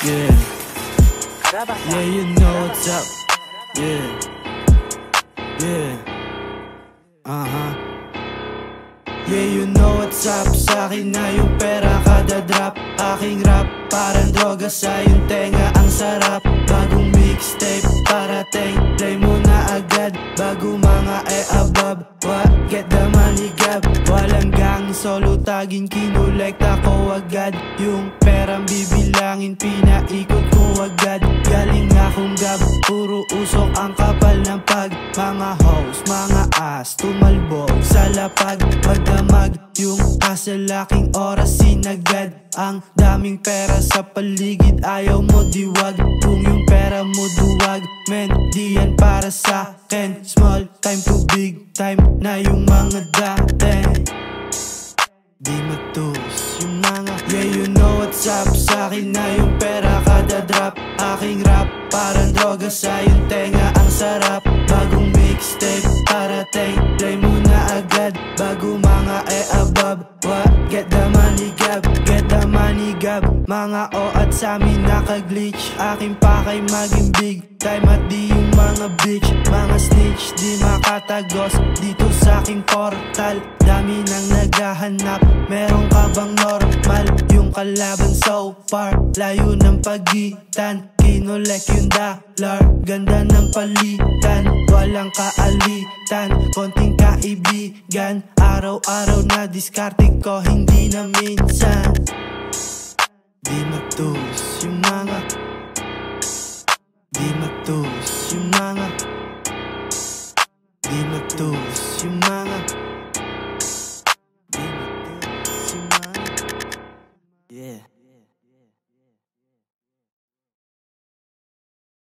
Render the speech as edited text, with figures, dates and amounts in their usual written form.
Yeah, yeah, you know what's up. Yeah, yeah, yeah, you know what's up. Sa'kin na yung pera kada drop. Aking rap parang droga sa yung tenga. Ang sarap, bagong mixtape parating. Play mo na agad bago mga above. What? Get the money gab. Walang gang, solo tagin, kinolekta ko agad. Yung perang bibilangin, pinaikot ko agad. Galing akong gab, puro usok ang kapal ng pag. Mga hoes, mga ass, tumalbog sa lapag. Magdamag yung kasalaking oras, sinagad. Ang daming pera sa paligid, ayaw mo diwag. Kung yung pera mo duwag, men, di yan para sa'kin. Small time to big time na yung mga dati. Di matus yung mga, yeah, you know what's up. Sa'kin na yung pera kada drop. Aking rap parang droga sa yung tenga. Ang sarap, bagong mixtape parating. Play mo na agad bago mga above. What? Get the money gab, get the money gab. Mga o at sa'min nakaglitch. Aking pakay maging big time at di yung mga bitch. Mga snitch di makatagos dito sa aking portal. Dami nang naghahanap, meron ka bang normal? Yung kalaban so far, layo ng pagitan. Kinolek yung dollar, ganda ng palitan. Walang kaalitan, konting kaibigan. Araw-araw na diskarte ko, hindi na minsan. Di matus